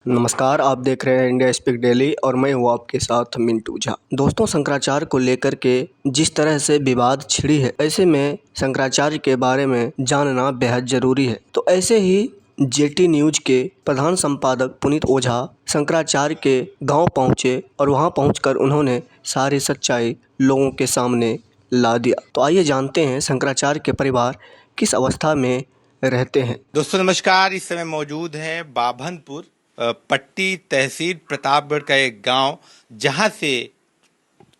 नमस्कार, आप देख रहे हैं इंडिया स्पीक डेली और मैं हूँ आपके साथ मिंटू झा। दोस्तों, शंकराचार्य को लेकर के जिस तरह से विवाद छिड़ी है, ऐसे में शंकराचार्य के बारे में जानना बेहद जरूरी है। तो ऐसे ही जेटी न्यूज के प्रधान संपादक पुनीत ओझा शंकराचार्य के गांव पहुंचे और वहां पहुंचकर उन्होंने सारी सच्चाई लोगों के सामने ला दिया। तो आइए जानते हैं शंकराचार्य के परिवार किस अवस्था में रहते हैं। दोस्तों नमस्कार। इस समय मौजूद है बाभनपुर पट्टी तहसील प्रतापगढ़ का एक गांव, जहां से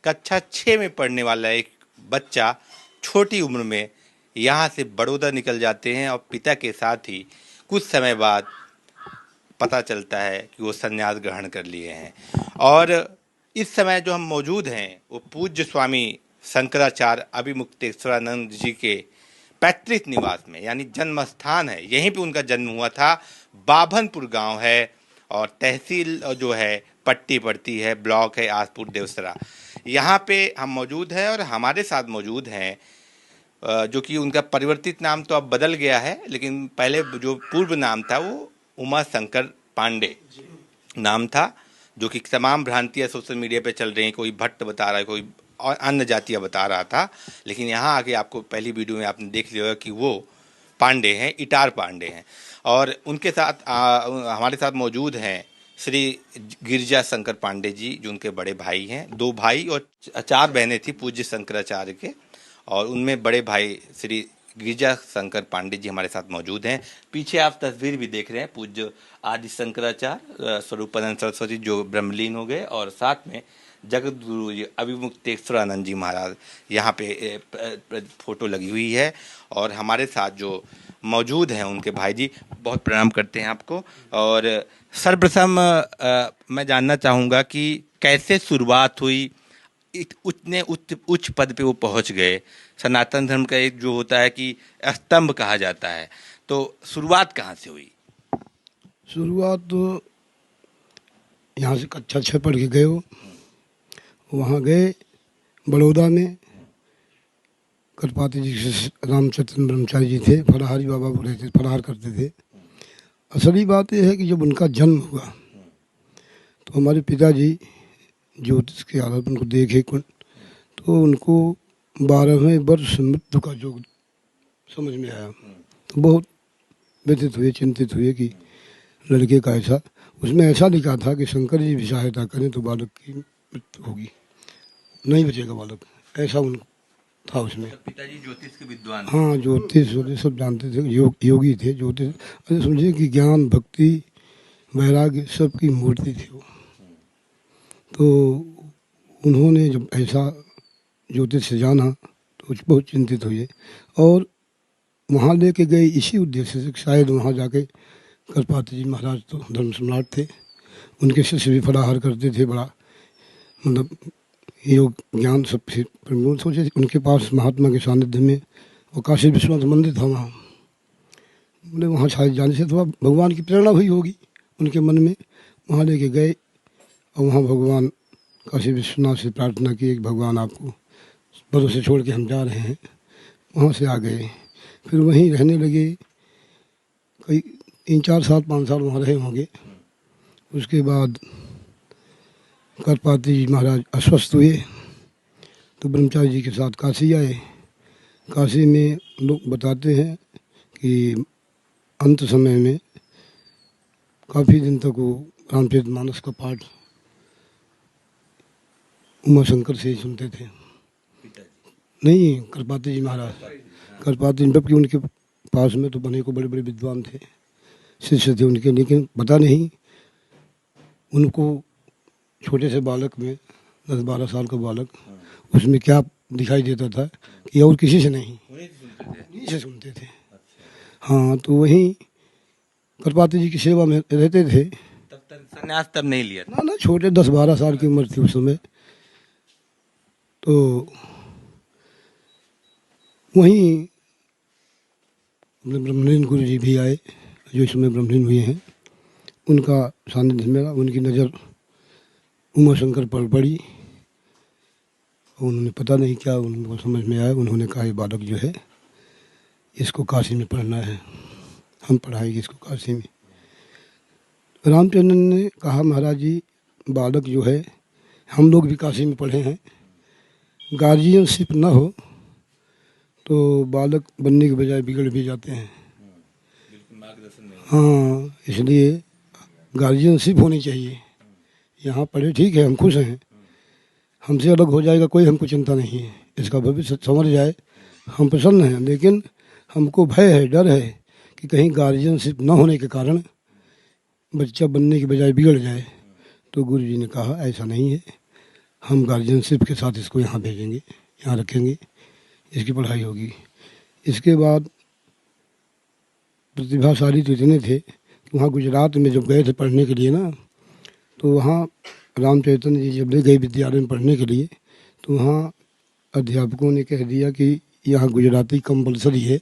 कक्षा 6 में पढ़ने वाला एक बच्चा छोटी उम्र में यहां से बड़ौदा निकल जाते हैं और पिता के साथ ही कुछ समय बाद पता चलता है कि वो संन्यास ग्रहण कर लिए हैं। और इस समय जो हम मौजूद हैं वो पूज्य स्वामी शंकराचार्य अभिमुक्तेश्वरानंद जी के पैतृक निवास में, यानी जन्म स्थान है, यहीं पे उनका जन्म हुआ था। बाभनपुर गांव है और तहसील जो है पट्टी पड़ती है, ब्लॉक है आसपुर देवसरा। यहाँ पे हम मौजूद हैं और हमारे साथ मौजूद हैं जो कि उनका परिवर्तित नाम तो अब बदल गया है, लेकिन पहले जो पूर्व नाम था वो उमा शंकर पांडे नाम था, जो कि तमाम भ्रांतियाँ सोशल मीडिया पे चल रही हैं। कोई भट्ट बता रहा है, कोई और अन्य जातियाँ बता रहा था, लेकिन यहाँ आके आपको पहली वीडियो में आपने देख लिया कि वो पांडे हैं, इटार पांडे हैं। और उनके साथ हमारे साथ मौजूद हैं श्री गिरजा शंकर पांडे जी, जो उनके बड़े भाई हैं। 2 भाई और 4 बहनें थी पूज्य शंकराचार्य के, और उनमें बड़े भाई श्री गिरजा शंकर पांडे जी हमारे साथ मौजूद हैं। पीछे आप तस्वीर भी देख रहे हैं, पूज्य आदि शंकराचार्य स्वरूपानंद सरस्वती जो ब्रह्मलीन हो गए, और साथ में जगत गुरु जी अभिमुक्तेश्वरानंद जी महाराज यहाँ पे फोटो लगी हुई है। और हमारे साथ जो मौजूद हैं उनके भाई जी, बहुत प्रणाम करते हैं आपको। और सर्वप्रथम मैं जानना चाहूँगा कि कैसे शुरुआत हुई, उतने उच्च पद पे वो पहुंच गए। सनातन धर्म का एक जो होता है कि स्तंभ कहा जाता है, तो शुरुआत कहाँ से हुई? शुरुआत तो यहाँ से कक्षा 6 पढ़ के गए हो, वहाँ गए बड़ौदा में। करपाती जी से रामचंद्र ब्रह्मचारी जी थे, फलाहारी बाबा बोले थे, फलाहार करते थे। असली बात यह है कि जब उनका जन्म हुआ तो हमारे पिताजी ज्योतिष के हालत उनको देखे तो उनको 12वें वर्ष मृत्यु का योग समझ में आया। तो बहुत व्यथित हुए, चिंतित हुए कि लड़के का ऐसा, उसमें ऐसा लिखा था कि शंकर जी भी सहायता करें तो बालक की मृत्यु होगी, नहीं बचेगा बालक, ऐसा उन था उसमें। पिताजी ज्योतिष के विद्वान? हाँ, ज्योतिष सब जानते थे, योगी थे ज्योतिष। अरे समझिए कि ज्ञान, भक्ति, वैराग्य सबकी मूर्ति थी वो। तो उन्होंने जब ऐसा ज्योतिष से जाना तो बहुत चिंतित हुए और वहाँ लेके गए इसी उद्देश्य से, शायद वहाँ जाके करपाती जी महाराज तो धर्म सम्राट थे, उनके शिष्य भी फलाहार करते थे, बड़ा मतलब योग ज्ञान सब प्रमुख सोचे। उनके पास महात्मा के सानिध्य में और काशी विश्वनाथ मंदिर था वहाँ, बोले वहाँ शायद जाने से थोड़ा भगवान की प्रेरणा हुई होगी उनके मन में। वहाँ लेके गए और वहाँ भगवान काशी विश्वनाथ से प्रार्थना की कि भगवान आपको भरोसे छोड़ के हम जा रहे हैं। वहाँ से आ गए, फिर वहीं रहने लगे, कई 3-4 साल 5 साल वहाँ रहे होंगे। उसके बाद करपाती जी महाराज अस्वस्थ हुए तो ब्रह्मचारी जी के साथ काशी आए। काशी में लोग बताते हैं कि अंत समय में काफ़ी दिन तक वो रामचरितमानस का पाठ उमा शंकर से ही सुनते थे। नहीं, करपाती जी महाराज, करपाती जी, जबकि उनके पास में तो बने को बड़े बड़े विद्वान थे, शिष्य थे उनके, लेकिन पता नहीं उनको छोटे से बालक में, 10-12 साल का बालक, उसमें क्या दिखाई देता था कि और किसी से नहीं, उन्हीं से सुनते थे। हाँ, तो वहीं करपाती जी की सेवा में रहते थे। तब तक संन्यास तब नहीं लिया था? ना, छोटे 10-12 साल की उम्र थी उस समय। तो वहीं ब्रह्मलीन गुरु जी भी आए, जो इस समय ब्रह्मलीन हुए हैं, उनका सानिध्य मिला, उनकी नज़र उमा शंकर पर पड़ी। उन्होंने पता नहीं क्या उनको समझ में आया, उन्होंने कहा ये बालक जो है इसको काशी में पढ़ना है, हम पढ़ाएंगे इसको काशी में। रामचंद्र ने कहा, महाराज जी, बालक जो है, हम लोग भी काशी में पढ़े हैं, गार्जियनशिप न हो तो बालक बनने के बजाय बिगड़ भी जाते हैं। हाँ, इसलिए गार्जियनशिप होनी चाहिए। यहाँ पढ़े ठीक है, हम खुश हैं, हमसे अलग हो जाएगा कोई हमको चिंता नहीं है, इसका भविष्य संवर जाए, हम प्रसन्न हैं। लेकिन हमको भय है, डर है कि कहीं गार्जियनशिप न होने के कारण बच्चा बनने के बजाय बिगड़ जाए। तो गुरु जी ने कहा, ऐसा नहीं है, हम गार्जियनशिप के साथ इसको यहाँ भेजेंगे, यहाँ रखेंगे, इसकी पढ़ाई होगी। इसके बाद प्रतिभाशाली तो इतने थे कि वहाँ गुजरात में जब गए थे पढ़ने के लिए ना, तो वहाँ रामचैतन्य जी जब ले गए विद्यालय में पढ़ने के लिए, तो वहाँ अध्यापकों ने कह दिया कि यहाँ गुजराती कंपलसरी है,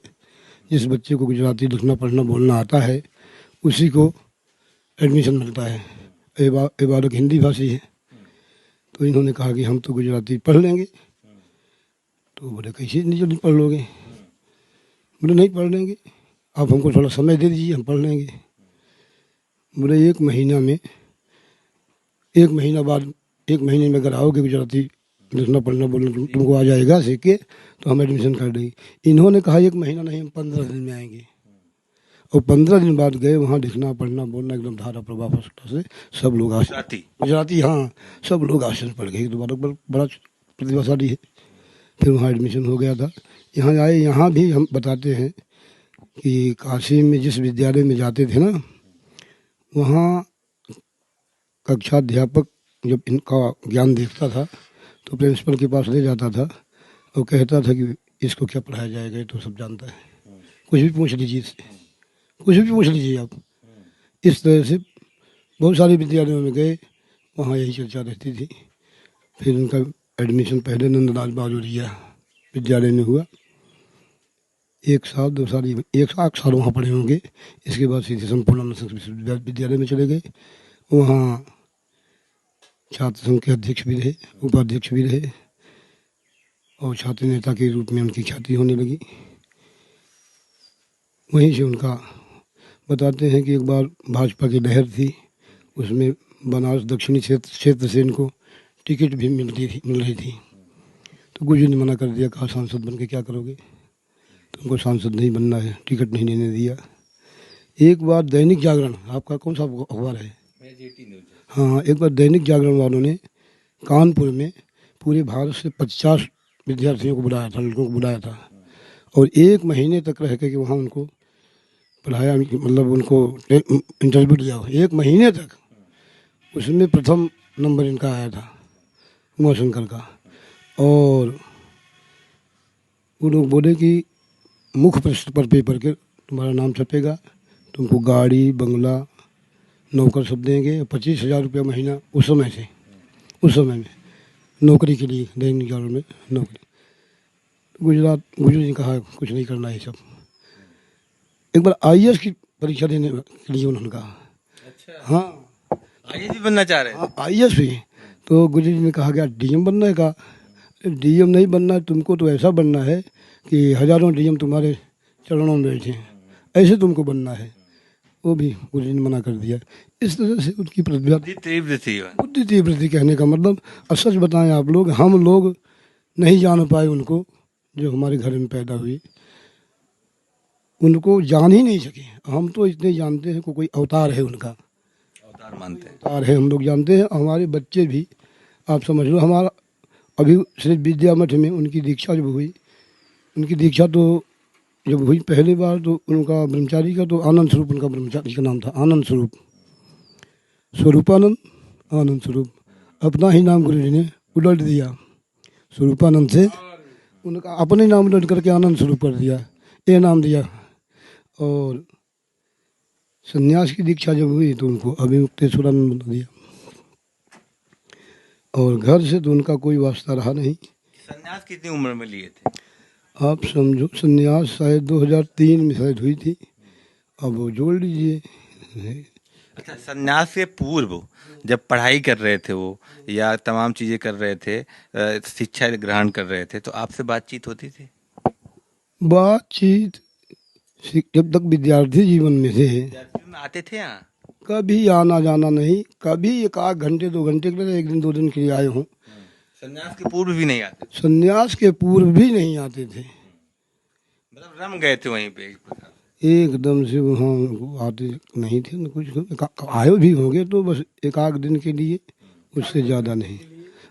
जिस बच्चे को गुजराती लिखना पढ़ना बोलना आता है उसी को एडमिशन मिलता है। ये बालक हिंदी भाषी है। तो इन्होंने कहा कि हम तो गुजराती पढ़ लेंगे। तो बोले, कैसे नहीं जल्दी पढ़ लोगे? बोले, नहीं पढ़ लेंगे, आप हमको थोड़ा समय दे दीजिए, हम पढ़ लेंगे। बोले, 1 महीना में, 1 महीना बाद, 1 महीने में अगर आओगे गुजराती लिखना पढ़ना बोलना तुमको आ जाएगा सीख के, तो हम एडमिशन कर देंगे। इन्होंने कहा 1 महीना नहीं, हम 15 दिन में आएंगे। और 15 दिन बाद गए, वहाँ लिखना पढ़ना बोलना एकदम धारा प्रभाव से सब लोग गुजराती, हाँ, सब लोग आसन पढ़ गए। तो बालक बड़ा प्रतिभाशाली है। फिर वहाँ एडमिशन हो गया था। यहाँ आए, यहाँ भी हम बताते हैं कि काशी में जिस विद्यालय में जाते थे ना, वहाँ कक्षाध्यापक जब इनका ज्ञान देखता था तो प्रिंसिपल के पास ले जाता था और कहता था कि इसको क्या पढ़ाया जाएगा, ये तो सब जानता है, कुछ भी पूछ लीजिए इससे, कुछ भी पूछ लीजिए आप। इस तरह से बहुत सारे विद्यालयों में गए, वहाँ यही चर्चा रहती थी। फिर उनका एडमिशन पहले नंदलाल बाजोरिया विद्यालय में हुआ। 1 साल 2 साल, 1 साल वहाँ पढ़े होंगे। इसके बाद सीधे संपूर्ण संस्कृत विद्यालय में चले गए। वहाँ छात्र संघ के अध्यक्ष भी रहे, उपाध्यक्ष भी रहे, और छात्र नेता के रूप में उनकी ख्याति होने लगी। वहीं से उनका बताते हैं कि एक बार भाजपा की लहर थी, उसमें बनारस दक्षिणी क्षेत्र से इनको टिकट भी मिल रही थी। तो गुरु जी ने मना कर दिया, कहा सांसद बन के क्या करोगे, तुमको सांसद नहीं बनना है, टिकट नहीं लेने दिया। एक बार दैनिक जागरण, आपका कौन सा अखबार है? हाँ, एक बार दैनिक जागरण वालों ने कानपुर में पूरे भारत से 50 विद्यार्थियों को बुलाया था, लड़कों को बुलाया था, और 1 महीने तक रह के वहाँ उनको पढ़ाया, मतलब उनको इंटरव्यू दिया 1 महीने तक। उसमें प्रथम नंबर इनका आया था, उमाशंकर का। और वो लोग बोले कि मुख्य पृष्ठ पर पेपर के तुम्हारा नाम छपेगा, तुमको गाड़ी बंगला नौकर सब देंगे, 25,000 रुपया महीना उस समय में नौकरी के लिए, दैनिक जागरण में नौकरी। गुरु जी ने कहा कुछ नहीं करना है सब। एक बार IAS की परीक्षा देने के लिए उन्होंने कहा। अच्छा, हाँ, आईएएस भी बनना चाह रहे हैं? हाँ, IAS भी। तो गुरु जी ने कहा क्या DM बनना है? कहा DM नहीं बनना है, तुमको तो ऐसा बनना है कि हजारों DM तुम्हारे चरणों में बैठे हैं, ऐसे तुमको बनना है। वो भी गुरु जी ने मना कर दिया। इस तरह से उनकी प्रतिभा, बुद्धि तीव्र थी। कहने का मतलब, सच बताएं आप लोग, हम लोग नहीं जान पाए उनको, जो हमारे घर में पैदा हुई, उनको जान ही नहीं सके। हम तो इतने जानते हैं, कोई अवतार है उनका, अवतार मानते हैं, अवतार है, हम लोग जानते हैं। हमारे बच्चे भी, आप समझ लो, हमारा अभी श्री विद्या मठ में उनकी दीक्षा जब हुई, उनकी दीक्षा तो जब हुई पहली बार, तो उनका ब्रह्मचारी का तो आनंद स्वरूप, उनका ब्रह्मचारी का नाम था आनंद स्वरूप, स्वरूपानंद आनंद स्वरूप। अपना ही नाम गुरु जी ने उलट दिया, स्वरूपानंद से उनका अपने नाम उलट करके आनंद स्वरूप कर दिया, ये नाम दिया। और सन्यास की दीक्षा जब हुई तो उनको अभिमुक्तेश्वरानंद बना दिया। और घर से तो उनका कोई वास्ता रहा नहीं। सन्यास कितनी उम्र में लिए थे? आप समझो, सन्यास शायद 2003 में शायद हुई थी, अब वो जोड़ लीजिए। अच्छा, सन्यास के पूर्व जब पढ़ाई कर रहे थे वो, या तमाम चीजें कर रहे थे, शिक्षा ग्रहण कर रहे थे, तो आपसे बातचीत होती थी? बातचीत जब तक विद्यार्थी जीवन में थे, में आते थे यहाँ? कभी आना जाना नहीं, कभी एक आध घंटे 2 घंटे के लिए, 1 दिन 2 दिन के लिए आए हों। संन्यास के पूर्व भी नहीं आते, संन्यास के पूर्व भी नहीं आते थे। मतलब रम गए थे वहीं पे एक प्रकार। एकदम से वहाँ आते नहीं थे न कुछ, आए भी होंगे तो बस एक आध दिन के लिए, उससे ज़्यादा नहीं।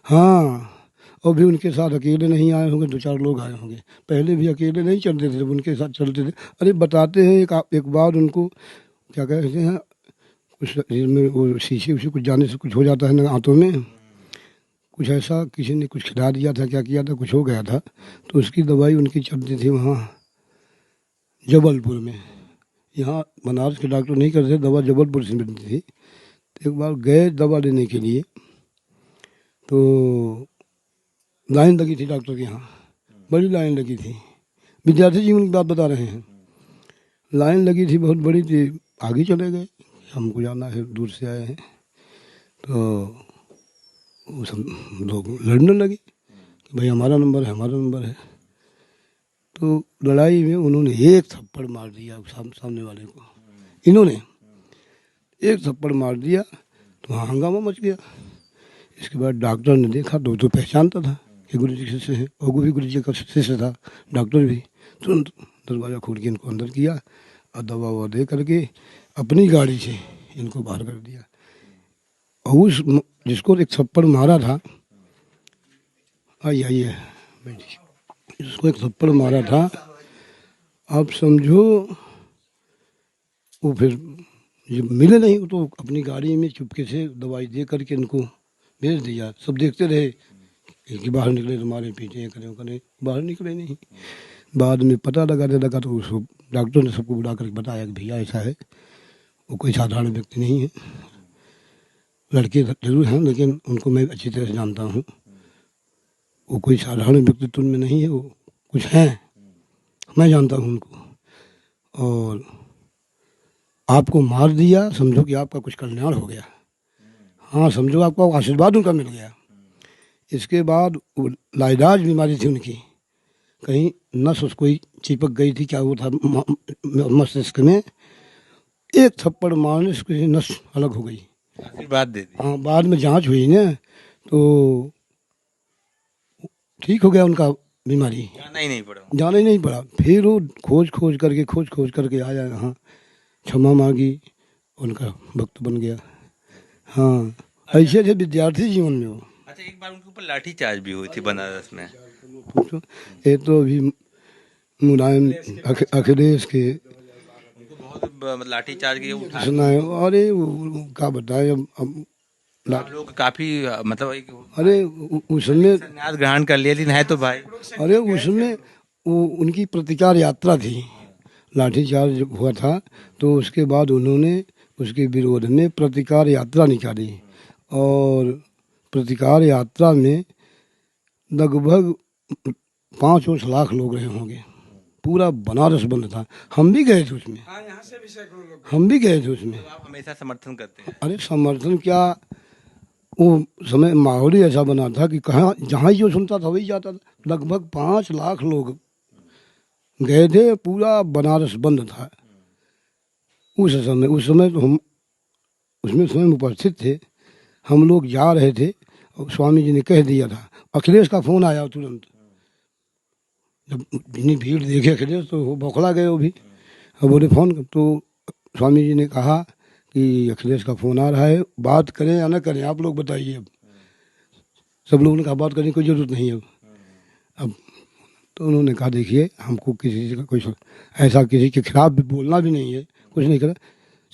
हाँ, और भी उनके साथ अकेले नहीं आए होंगे, 2-4 लोग आए होंगे। पहले भी अकेले नहीं चलते थे, जब उनके साथ चलते थे। अरे बताते हैं एक बार उनको क्या कहते हैं, कुछ शरीर में वो शीशे उसे कुछ जाने से कुछ हो जाता है ना आंतों में, कुछ ऐसा किसी ने कुछ खिला दिया था, क्या किया था, कुछ हो गया था, तो उसकी दवाई उनकी चलती थी वहाँ जबलपुर में। यहाँ बनारस के डॉक्टर नहीं करते, दवा जबलपुर से मिलती थी। तो एक बार गए दवा लेने के लिए, तो लाइन लगी थी डॉक्टर के यहाँ, बड़ी लाइन लगी थी। विद्यार्थी जीवन की बात बता रहे हैं। लाइन लगी थी बहुत बड़ी थी, आगे चले गए, हमको जाना है, दूर से आए हैं। तो वो सब लोग लड़ने लगे कि भाई हमारा नंबर है, हमारा नंबर है। तो लड़ाई में उन्होंने एक थप्पड़ मार दिया सामने वाले को, इन्होंने एक थप्पड़ मार दिया, तो वहाँ हंगामा मच गया। इसके बाद डॉक्टर ने देखा तो पहचानता था कि गुरु जी के शिष्य हैं, और वो भी गुरु जी का शिष्य था, डॉक्टर भी। तुरंत दरवाज़ा खोल के इनको अंदर किया और दवा ववा दे करके अपनी गाड़ी से इनको बाहर कर दिया। और उस जिसको एक थप्पड़ मारा था, आइए बैठिए, जिसको एक थप्पड़ मारा था, आप समझो वो फिर जब मिले नहीं तो अपनी गाड़ी में चुपके से दवाई दे करके इनको भेज दिया। सब देखते रहे कि बाहर निकले तो मारे पीटे करें करें, बाहर निकले नहीं। बाद में पता लगा तो उसको डॉक्टर ने सबको बुला करके बताया कि भैया ऐसा है, वो कोई साधारण व्यक्ति नहीं है, लड़के जरूर हैं लेकिन उनको मैं अच्छी तरह से जानता हूँ, वो कोई साधारण व्यक्तित्व में नहीं है, वो कुछ हैं, मैं जानता हूँ उनको, और आपको मार दिया, समझो कि आपका कुछ कल्याण हो गया। हाँ, समझो आपको आशीर्वाद उनका मिल गया। इसके बाद वो लाइलाज बीमारी थी उनकी, कहीं नस उसको चिपक गई थी, क्या वो था मस्तिष्क में, एक थप्पड़ मारने से उसकी नस अलग हो गई। आशीर्वाद दे दी। हाँ, बाद में जांच हुई ना तो ठीक हो गया उनका बीमारी, जाना ही नहीं पड़ा। जाना ही नहीं पड़ा। फिर वो खोज करके आया यहाँ, क्षमा मांगी, उनका भक्त बन गया। हाँ, ऐसे थे विद्यार्थी जीवन में वो। अच्छा, एक बार उनके ऊपर लाठीचार्ज भी हुई थी बनारस में। पूछो, ये तो अभी मुलायम अखिलेश के उनको बहुत लाठीचार्ज की उठा, सुना है। अरे क्या बताए अब आप लोग काफी मतलब अरे उसमें, संन्यास ग्रहण कर लिया, लेकिन है तो भाई। अरे उसमें वो उनकी प्रतिकार यात्रा थी, लाठीचार्ज हुआ था, तो उसके बाद उन्होंने उसके विरोध में प्रतिकार यात्रा निकाली, और प्रतिकार यात्रा में लगभग 5 लाख लोग रहे होंगे, पूरा बनारस बंद था। हम भी गए थे उसमें, हम भी गए थे उसमें। आप हमेशा समर्थन करते हैं। अरे समर्थन क्या, वो समय माहौल ही ऐसा बना था कि कहाँ जहाँ जो सुनता था वही जाता था। लगभग 5 लाख लोग गए थे, पूरा बनारस बंद था उस समय तो हम उसमें समय उपस्थित थे। हम लोग जा रहे थे और स्वामी जी ने कह दिया था, अखिलेश का फ़ोन आया तुरंत, जब इतनी भीड़ देखे अखिलेश तो वो बौखला गए वो भी। अब बोले फ़ोन, तो स्वामी जी ने कहा कि अखिलेश का फ़ोन आ रहा है, बात करें या ना करें आप लोग बताइए। अब सब लोगों ने कहा बात करने की कोई ज़रूरत नहीं है अब। तो उन्होंने कहा देखिए, हमको किसी का कोई ऐसा किसी के खिलाफ भी बोलना भी नहीं है, कुछ नहीं करा।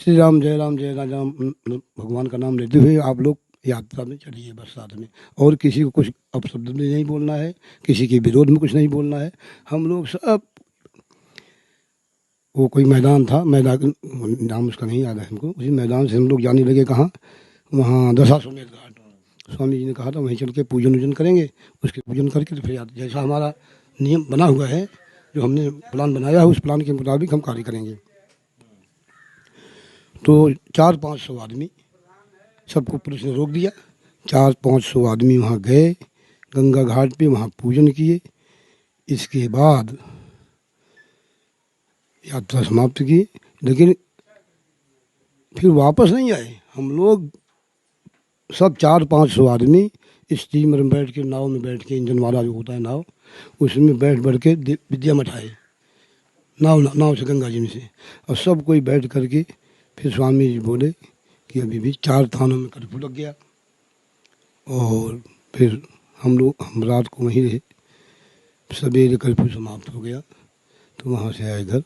श्री राम जय राम जय राम भगवान का नाम लेते हुए आप लोग यात्रा में चलिए बस साथ में, और किसी को कुछ अपशब्द भी नहीं बोलना है, किसी के विरोध में कुछ नहीं बोलना है। हम लोग सब, वो कोई मैदान था, मैदान नाम उसका नहीं याद है हमको, उसी मैदान से हम लोग जाने लगे कहाँ, वहाँ दशाश्वमेध घाट। स्वामी जी ने कहा था वहीं चल के पूजन वूजन करेंगे, उसके पूजन करके तो फिर जैसा हमारा नियम बना हुआ है, जो हमने प्लान बनाया है, उस प्लान के मुताबिक हम कार्य करेंगे। तो 400-500 आदमी, सबको पुलिस ने रोक दिया। 400-500 आदमी वहाँ गए, गंगा घाट पे वहाँ पूजन किए। इसके बाद यात्रा समाप्त की। लेकिन फिर वापस नहीं आए। हम लोग सब 400-500 आदमी स्टीमर में बैठ के, नाव में बैठ के, इंजन वाला जो होता है नाव, उसमें बैठ के विद्या मठ आए, नाव से, गंगा जी में से। और सब कोई बैठ करके फिर स्वामी जी बोले कि अभी भी 4 थानों में कर्फ्यू लग गया। और फिर हम रात को वहीं रहे, सवेरे कर्फ्यू समाप्त हो गया तो वहाँ से आए घर।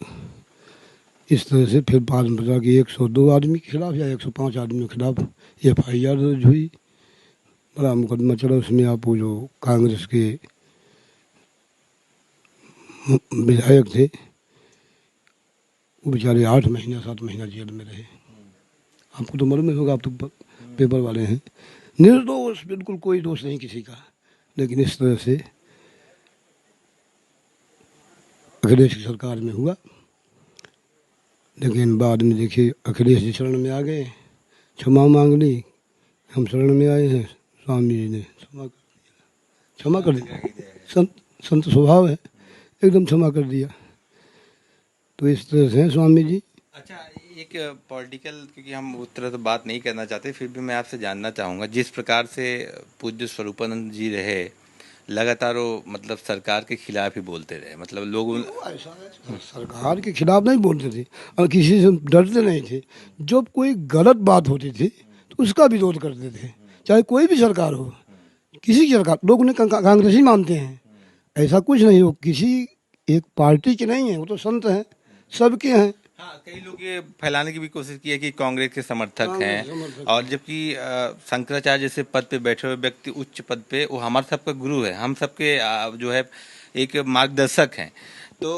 इस तरह से फिर बाद में पता कि 102 आदमी के खिलाफ या 105 आदमी के खिलाफ FIR दर्ज हुई, बड़ा मुकदमा चला। उसमें आप वो जो कांग्रेस के विधायक थे वो बेचारे 8 महीना 7 महीना जेल में रहे। आपको तो मालूम ही होगा, आप तो पेपर वाले हैं। निर्दोष, बिल्कुल कोई दोष नहीं किसी का। लेकिन इस तरह से अखिलेश की सरकार में हुआ। लेकिन बाद में देखिए अखिलेश जी शरण में आ गए, क्षमा मांग ली, हम शरण में आए हैं, स्वामी जी ने क्षमा कर दिया। संत स्वभाव है, एकदम क्षमा कर दिया। तो इस तरह से स्वामी जी। अच्छा, एक पॉलिटिकल, क्योंकि हम उस तरह तो बात नहीं करना चाहते, फिर भी मैं आपसे जानना चाहूँगा, जिस प्रकार से पूज्य स्वरूपानंद जी रहे, लगातार वो मतलब सरकार के खिलाफ ही बोलते रहे, मतलब लोग ऐसा है, सरकार के खिलाफ नहीं बोलते थे और किसी से डरते नहीं थे। जब कोई गलत बात होती थी तो उसका विरोध करते थे, चाहे कोई भी सरकार हो, किसी की सरकार। लोग उन्हें कांग्रेसी मानते हैं, ऐसा कुछ नहीं हो, किसी एक पार्टी के नहीं है, वो तो संत हैं, सबके हैं। हाँ, कई लोग ये फैलाने की भी कोशिश की है कि कांग्रेस के समर्थक हैं, और जबकि शंकराचार्य जैसे पद पे बैठे हुए व्यक्ति, उच्च पद पे, वो हमारे सबका गुरु है, हम सबके जो है एक मार्गदर्शक हैं। तो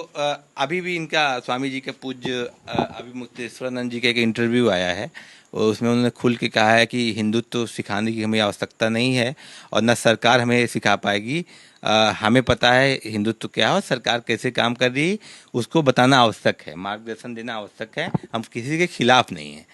अभी भी इनका, स्वामी जी के पूज्य अभी मुक्तेश्वरानंद जी का एक इंटरव्यू आया है, और उसमें उन्होंने खुल के कहा है कि हिंदुत्व सिखाने की हमें आवश्यकता नहीं है, और न सरकार हमें सिखा पाएगी। हमें पता है हिंदुत्व क्या है और सरकार कैसे काम कर रही है, उसको बताना आवश्यक है, मार्गदर्शन देना आवश्यक है। हम किसी के खिलाफ नहीं हैं,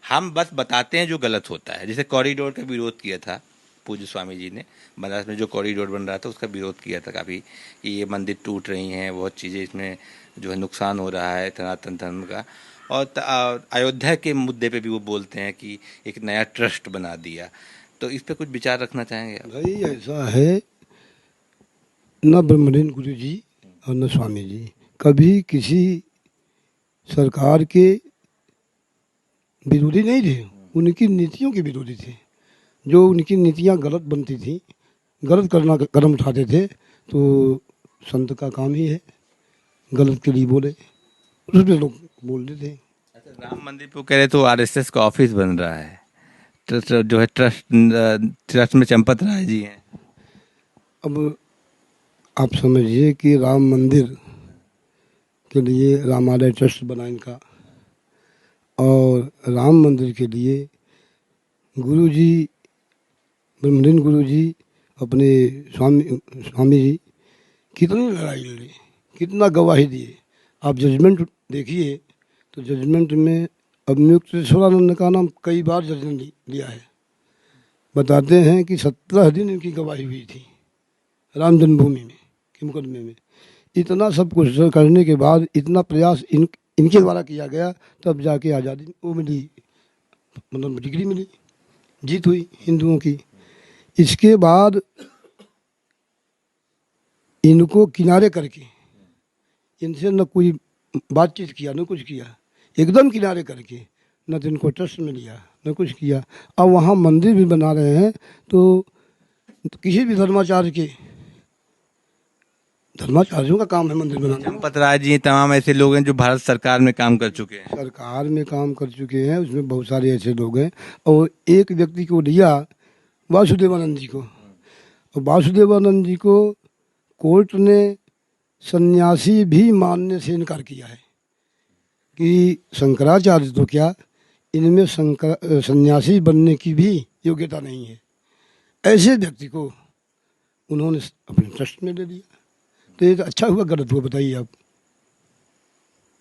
हम बस बताते हैं जो गलत होता है। जैसे कॉरिडोर का विरोध किया था पूज्य स्वामी जी ने, बनारस में जो कॉरिडोर बन रहा था उसका विरोध किया था काफ़ी, कि ये मंदिर टूट रही हैं, बहुत चीज़ें इसमें जो है नुकसान हो रहा है सनातन धर्म का। और अयोध्या के मुद्दे पे भी वो बोलते हैं कि एक नया ट्रस्ट बना दिया। तो इस पे कुछ विचार रखना चाहेंगे आप? भाई ऐसा है, न ब्रह्मलीन गुरु जी और न स्वामी जी कभी किसी सरकार के विरोधी नहीं थे, उनकी नीतियों के विरोधी थे। जो उनकी नीतियाँ गलत बनती थी, गलत करना कदम उठाते थे, तो संत का काम ही है गलत के लिए बोले, उसमें लोग बोलते थे। अच्छा, राम मंदिर पे कह रहे तो RSS का ऑफिस बन रहा है, ट्रस्ट जो है, ट्रस्ट में चंपत राय जी हैं। अब आप समझिए कि राम मंदिर के लिए रामालय ट्रस्ट बना इनका, और राम मंदिर के लिए गुरु जी, ब्रह्मलीन गुरु जी, अपने स्वामी जी कितनी लड़ाई लड़ी, कितना गवाही दिए। आप जजमेंट देखिए तो जजमेंट में अब मुक्तेश्वरानंद का नाम कई बार जजमेंट लिया है। बताते हैं कि 17 दिन इनकी गवाही हुई थी राम जन्मभूमि में के मुकदमे में। इतना सब कुछ करने के बाद, इतना प्रयास इनके द्वारा किया गया, तब जाके आज़ादी वो मिली, मतलब डिग्री मिली, जीत हुई हिंदुओं की। इसके बाद इनको किनारे करके, इनसे न कोई बातचीत किया, न कुछ किया, एकदम किनारे करके, न तो इनको ट्रस्ट में लिया, न कुछ किया। अब वहाँ मंदिर भी बना रहे हैं तो किसी भी धर्माचार्यों का काम है मंदिर बनाना। चंपत राय जी तमाम ऐसे लोग हैं जो भारत सरकार में काम कर चुके हैं। सरकार में काम कर चुके हैं, उसमें बहुत सारे ऐसे लोग हैं। और एक व्यक्ति को लिया, वासुदेवानंद जी को, और वासुदेवानंद जी को कोर्ट ने सन्यासी भी मानने से इनकार किया है कि शंकराचार्य तो क्या, इनमें सन्यासी बनने की भी योग्यता नहीं है। ऐसे व्यक्ति को उन्होंने अपने ट्रस्ट में ले लिया। तो ये तो अच्छा हुआ, गलत हुआ, बताइए आप?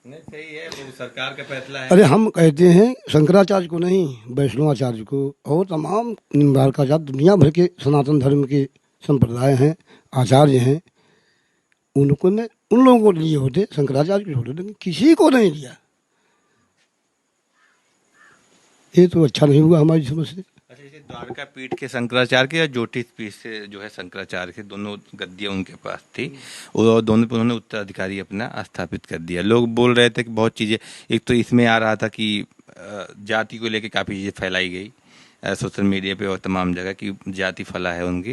नहीं, सही है, वो सरकार का फैसला है। अरे हम कहते हैं शंकराचार्य को नहीं, वैष्णवाचार्य को, और तमाम निम्बारकाचार्य, दुनिया भर के सनातन धर्म के संप्रदाय हैं, आचार्य हैं, उनको ने उन लोगों को लिए होते, शंकराचार्य को छोड़े, लेकिन किसी को नहीं लिया। ये तो अच्छा नहीं हुआ हमारी समझ से। अच्छा, जैसे द्वारका पीठ के शंकराचार्य के या ज्योतिष पीठ से जो है शंकराचार्य के, दोनों गद्दियाँ उनके पास थी, वो दोनों पे उन्होंने उत्तराधिकारी अपना स्थापित कर दिया। लोग बोल रहे थे कि बहुत चीज़ें, एक तो इसमें आ रहा था कि जाति को लेकर काफ़ी चीज़ें फैलाई गई सोशल मीडिया पे और तमाम जगह की जाति फैला है उनकी,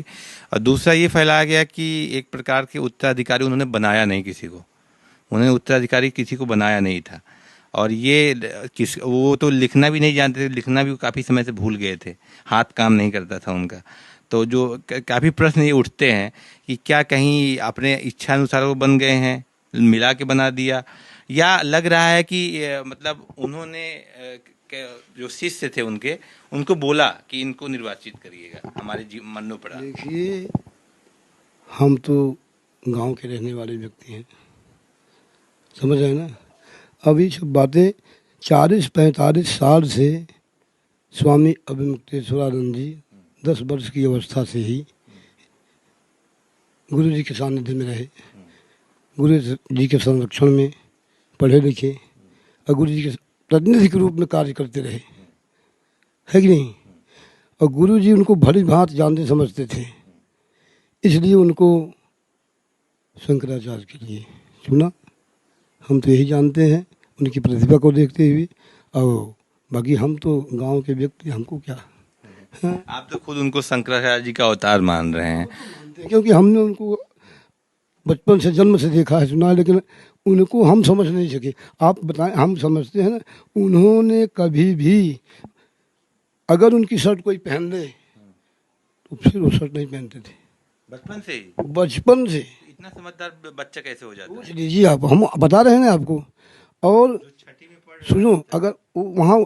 और दूसरा ये फैलाया गया कि एक प्रकार के उत्तराधिकारी उन्होंने बनाया नहीं किसी को, उन्होंने उत्तराधिकारी किसी को बनाया नहीं था। और ये किस, वो तो लिखना भी नहीं जानते थे, लिखना भी काफ़ी समय से भूल गए थे, हाथ काम नहीं करता था उनका। तो जो काफ़ी प्रश्न ये उठते हैं कि क्या कहीं अपने इच्छा अनुसार वो बन गए हैं, मिला के बना दिया, या लग रहा है कि मतलब उन्होंने जो शिष्य थे उनके, उनको बोला कि इनको निर्वाचित करिएगा, हमारे मन में पड़ा। देखिए, हम तो गांव के रहने वाले व्यक्ति हैं, समझ रहे हैं ना। अभी सब बातें 40-45 साल से स्वामी अभिमुक्तेश्वरानंद जी 10 वर्ष की अवस्था से ही गुरु जी के सानिध्य में रहे, गुरु जी के संरक्षण में पढ़े लिखे और गुरु जी के प्रतिनिधि के रूप में कार्य करते रहे, है कि नहीं। और गुरु जी उनको भली भांति जानते समझते थे, इसलिए उनको शंकराचार्य के लिए चुना। हम तो यही जानते हैं उनकी प्रतिभा को देखते हुए, और बाकी हम तो गांव के व्यक्ति, हमको क्या। हाँ? आप तो खुद उनको शंकराचार्य जी का अवतार मान रहे हैं। क्योंकि हमने उनको बचपन से, जन्म से देखा है, सुना है, लेकिन उनको हम समझ नहीं सके। आप बताएं, हम समझते हैं ना, उन्होंने कभी भी अगर उनकी शर्ट कोई पहन ले तो फिर वो शर्ट नहीं पहनते थे, बचपन से ही। बचपन से। इतना समझदार बच्चा कैसे हो जाता पूछ है? लीजिए आप, हम बता रहे हैं ना आपको। और छठी में पढ़ सुनो, अगर वहाँ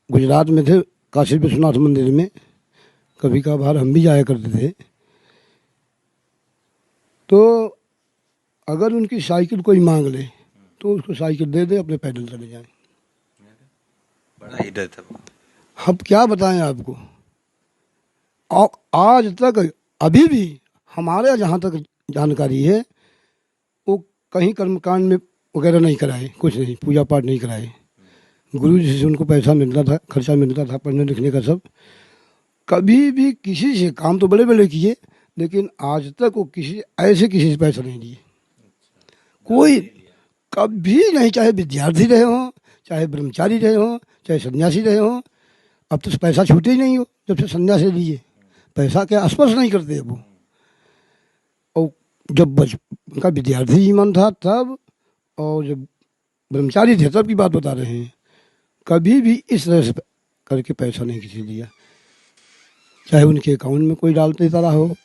गुजरात में थे काशी विश्वनाथ मंदिर में, कभी कभार हम भी जाया करते थे, तो अगर उनकी साइकिल कोई मांग ले तो उसको साइकिल दे दे, अपने पैदल चले जाएं। बड़ा हीटर था वो। हम क्या बताएं आपको। और आज तक अभी भी हमारे जहाँ तक जानकारी है, वो कहीं कर्मकांड में वगैरह नहीं कराए, कुछ नहीं, पूजा पाठ नहीं कराए। गुरु जी से उनको पैसा मिलता था, खर्चा मिलता था पढ़ने लिखने का सब। कभी भी किसी से, काम तो बड़े बड़े किए, लेकिन आज तक वो किसी से पैसा नहीं लिए, कोई कभी नहीं। चाहे विद्यार्थी रहे हों, चाहे ब्रह्मचारी रहे हों, चाहे सन्यासी रहे हों। अब तो पैसा छूटे ही नहीं हो, जब से सन्यास लिए पैसा क्या स्पर्श नहीं करते वो। और जब बचपन का विद्यार्थी जीवन था तब, और जब ब्रह्मचारी थे तब की बात बता रहे हैं, कभी भी इस तरह से करके पैसा नहीं किसी लिया। चाहे उनके अकाउंट में कोई डाल देता रहा हो,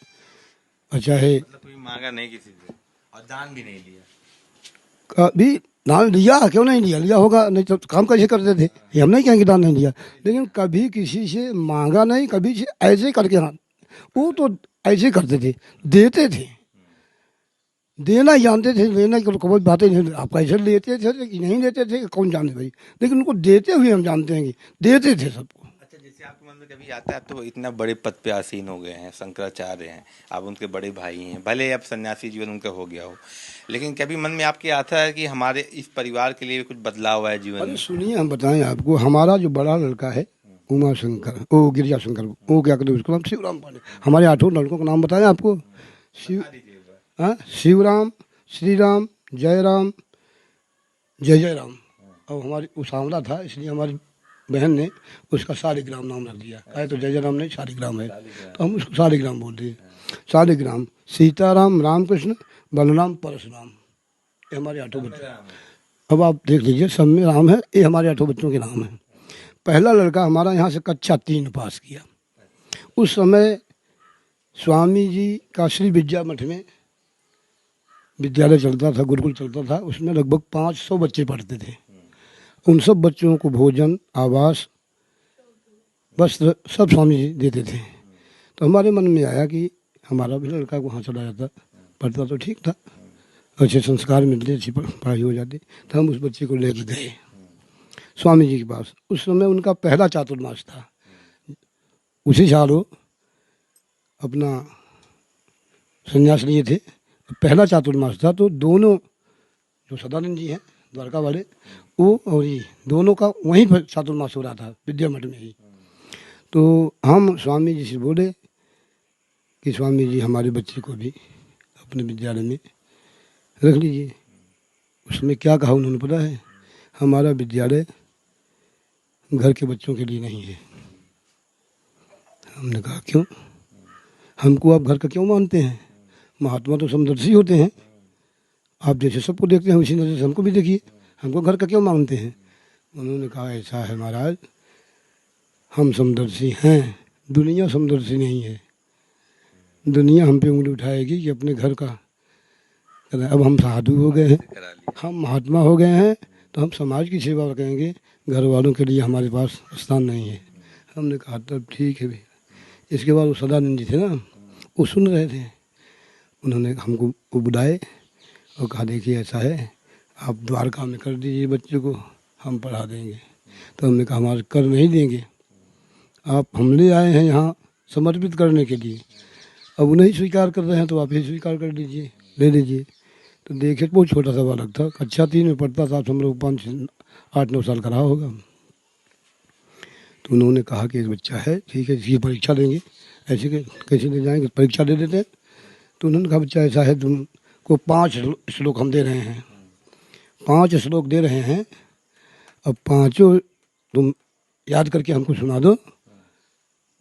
और चाहे मतलब कोई मांगा नहीं किसी से, और दान भी नहीं लिया। कभी दान लिया, क्यों नहीं लिया, लिया होगा, नहीं तो काम कैसे करते थे। ये हम नहीं कहेंगे दान नहीं लिया, लेकिन कभी किसी से मांगा नहीं, कभी से ऐसे करके। हाँ, वो तो ऐसे करते थे, देते थे, देना ही जानते थे, लेना की कोई बातें नहीं। आप कैसे लेते थे कि नहीं लेते थे कौन जाने भाई, लेकिन उनको देते हुए हम जानते हैं कि देते थे सबको। अच्छा, जैसे आपके मन में कभी आता है, तो इतना बड़े पद पे आसीन हो गए हैं, शंकराचार्य हैं, आप उनके बड़े भाई हैं, भले अब सन्यासी जीवन उनका हो गया हो, लेकिन कभी मन में आपके आता है कि हमारे इस परिवार के लिए कुछ बदलाव आया जीवन अरे में? सुनिए, हम बताएं आपको, हमारा जो बड़ा लड़का है उमा शंकर, वो गिरिजा शंकर, वो क्या कहते हैं उसको नाम, शिवराम पांडे। हमारे 8 लड़कों का नाम बताएं आपको। शिवराम, श्री राम, जयराम, जय जय राम। और हमारी वो सांवला था, इसलिए हमारी बहन ने उसका शालिग्राम नाम रख दिया है। तो जय जय राम नहीं, शालिग्राम है, तो हम उसको शालिग्राम बोलते हैं। शालिग्राम, सीताराम, रामकृष्ण, बलराम, परशुराम, ये हमारे 8 बच्चे। अब आप देख लीजिए, सब में राम है, ये हमारे 8 बच्चों के नाम है। पहला लड़का हमारा यहाँ से कक्षा 3 पास किया। उस समय स्वामी जी का श्री विद्या मठ में विद्यालय चलता था, गुरुकुल चलता था, उसमें लगभग 500 बच्चे पढ़ते थे। उन सब बच्चों को भोजन, आवास, वस्त्र सब स्वामी जी देते थे। तो हमारे मन में आया कि हमारा भी लड़का वहाँ चला जाता, पढ़ता तो ठीक था, अच्छे संस्कार मिलते, अच्छी पढ़ाई हो जाती। तो हम उस बच्चे को लेकर गए स्वामी जी के पास। उस समय उनका पहला चातुर्मास था, उसी साल वो अपना संन्यास लिए थे। पहला चातुर्मास था, तो दोनों जो सदानंद जी हैं द्वारका वाले, वो और ये दोनों का वहीं पर चातुर्मास हो रहा था विद्या मठ में ही। तो हम स्वामी जी से बोले कि स्वामी जी हमारे बच्चे को भी अपने विद्यालय में रख लीजिए। उसमें क्या कहा उन्होंने पता है? हमारा विद्यालय घर के बच्चों के लिए नहीं है। हमने कहा क्यों? हमको आप घर का क्यों मानते हैं? महात्मा तो समदर्शी होते हैं, आप जैसे सबको देखते हैं उसी नज़र से हमको भी देखिए, हमको घर का क्यों मानते हैं? उन्होंने कहा ऐसा है महाराज, हम समदर्शी हैं, दुनिया समदर्शी नहीं है। दुनिया हम पे उंगली उठाएगी कि अपने घर का। अब हम साधु हो गए हैं, हम महात्मा हो गए हैं, तो हम समाज की सेवा करेंगे, घर वालों के लिए हमारे पास स्थान नहीं है। हमने कहा तब ठीक है भैया। इसके बाद वो सदानंद जी थे ना, वो सुन रहे थे। उन्होंने हमको वो बुलाए और कहा देखिए ऐसा है, आप द्वारका में कर दीजिए बच्चे को, हम पढ़ा देंगे। तो हमने कहा हमारे कर नहीं देंगे, आप हम ले आए हैं यहाँ समर्पित करने के लिए, अब उन्हें स्वीकार कर रहे हैं तो आप ही स्वीकार कर लीजिए, ले लीजिए। तो देखे बहुत छोटा सा बालक था, कक्षा 3 में पढ़ता था, हम लोग 5-8-9 साल का रहा होगा। तो उन्होंने कहा कि एक बच्चा है, ठीक है इसकी परीक्षा देंगे। ऐसे कैसे ले जाएंगे, परीक्षा दे देते हैं। तो उन्होंने कहा बच्चा ऐसा है, तुमको 5 श्लोक हम दे रहे हैं, 5 श्लोक दे रहे हैं, अब पाँचों तुम याद करके हमको सुना दो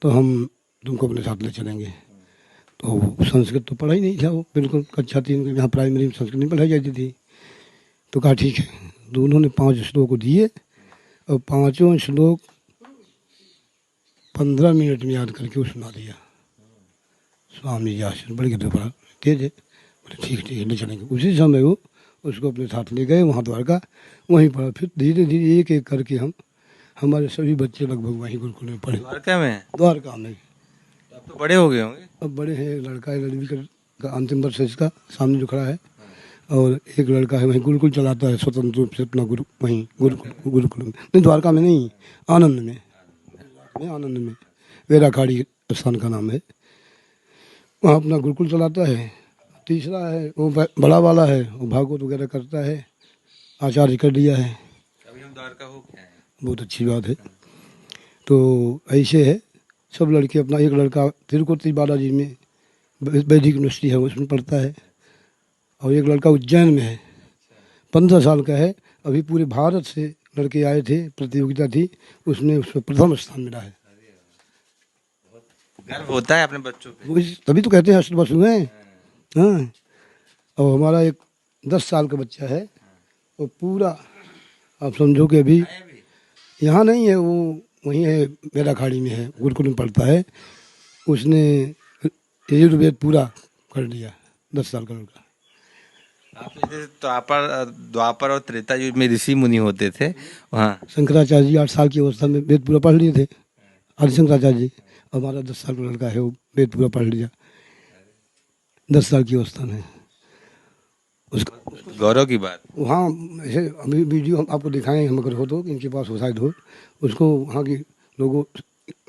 तो हम तुमको अपने साथ ले चलेंगे। तो संस्कृत तो पढ़ा ही नहीं था वो, बिल्कुल कक्षा 3 में, यहाँ प्राइमरी में संस्कृत नहीं पढ़ाई जाती थी। तो कहा ठीक है। तो उन्होंने 5 श्लोक दिए और पाँचों श्लोक 15 मिनट में याद करके वो सुना दिया। स्वामी जी आश्चर्य बड़े गिर पड़ा, तेज है, बोले ठीक ठीक ले चलेंगे। उसी समय वो उसको अपने साथ ले गए वहाँ द्वारका, वहीं पढ़ा। फिर धीरे धीरे एक एक करके हमारे सभी बच्चे लगभग वहीं गुरुकुल में पढ़े। द्वारका में? द्वारका में। अब तो बड़े हो गए होंगे। अब बड़े हैं, एक लड़का है 11वीं का अंतिम वर्ष है इसका, सामने जो खड़ा है, और एक लड़का है वहीं गुरुकुल चलाता है स्वतंत्र रूप से अपना वहीं गुरुकुल में, नहीं द्वारका में नहीं, आनंद में, आनंद में वेराखाड़ी स्थान का नाम है, वहाँ अपना गुरुकुल चलाता है। तीसरा है वो बड़ा वाला है, वो भागवत वगैरह करता है, आचार्य कर दिया है। अभी हम द्वारका हो गए हैं, बहुत अच्छी बात है। तो ऐसे है सब लड़के अपना, एक लड़का तिरुपति बालाजी में वैदिक यूनिवर्सिटी है उसमें पढ़ता है, और एक लड़का उज्जैन में है, 15 साल का है। अभी पूरे भारत से लड़के आए थे, प्रतियोगिता थी, उसमें प्रथम स्थान मिला है। गर्व होता है अपने बच्चों पे। तभी तो कहते हैं अष्टवसु हैं। हाँ, और हमारा एक 10 साल का बच्चा है, वो पूरा आप समझो कि अभी यहाँ नहीं है, वो वहीं है बेलाखाड़ी में है, गुरुकुल में पढ़ता है। उसने यजुर्वेद पूरा कर लिया, 10 साल का लड़का। आप जैसे द्वापर और त्रेता युग में ऋषि मुनि होते थे, वहाँ शंकराचार्य जी 8 साल की अवस्था में वेद पूरा पढ़ लिए थे, आदि शंकराचार्य जी। हमारा 10 साल का लड़का है, वो वेद पूरा पढ़ लिया 10 साल की अवस्था में। उसका गौरव की बात। वहाँ ऐसे अभी वीडियो हम आपको दिखाएं, हम अगर हो तो, इनके पास हो शायद हो, उसको वहाँ के लोगों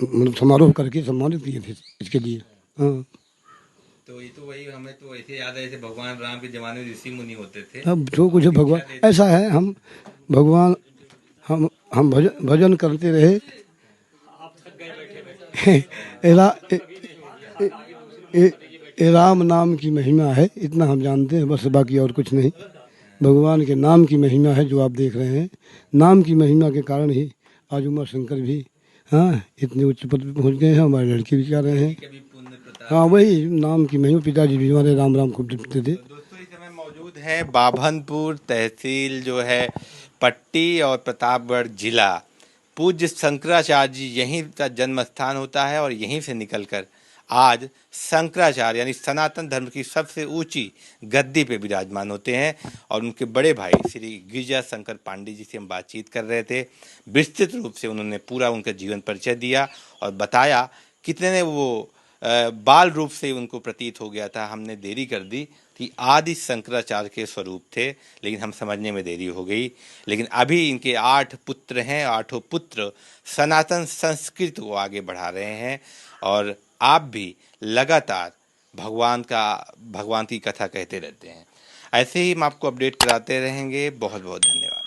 मतलब समारोह करके सम्मानित किए थे इसके लिए। हाँ, तो ये तो वही, हमें तो ऐसे याद है जैसे भगवान राम के जमाने में ऋषि मुनि होते थे। अब जो कुछ है भगवान ऐसा है, हम भगवान हम भजन करते रहे। राम नाम की महिमा है, इतना हम जानते हैं बस, बाकी और कुछ नहीं। भगवान के नाम की महिमा है जो आप देख रहे हैं। नाम की महिमा के कारण ही आज उमा शंकर भी हाँ इतने उच्च पद पर पहुँच गए हैं, हमारे लड़के भी जा रहे हैं। हाँ, वही नाम की महिमा। पिताजी भी हमारे राम राम खूब जपते थे। दोस्तों इस समय मौजूद है बाभनपुर तहसील जो है पट्टी और प्रतापगढ़ जिला। पूज्य शंकराचार्य जी यहीं का जन्म स्थान होता है और यहीं से निकलकर आज शंकराचार्य यानी सनातन धर्म की सबसे ऊंची गद्दी पे विराजमान होते हैं। और उनके बड़े भाई श्री गिरिजा शंकर पांडे जी से हम बातचीत कर रहे थे। विस्तृत रूप से उन्होंने पूरा उनका जीवन परिचय दिया और बताया कितने वो बाल रूप से उनको प्रतीत हो गया था। हमने देरी कर दी कि आदि शंकराचार्य के स्वरूप थे, लेकिन हम समझने में देरी हो गई। लेकिन अभी इनके 8 पुत्र हैं, 8 पुत्र सनातन संस्कृति को आगे बढ़ा रहे हैं। और आप भी लगातार भगवान की कथा कहते रहते हैं। ऐसे ही हम आपको अपडेट कराते रहेंगे। बहुत बहुत धन्यवाद।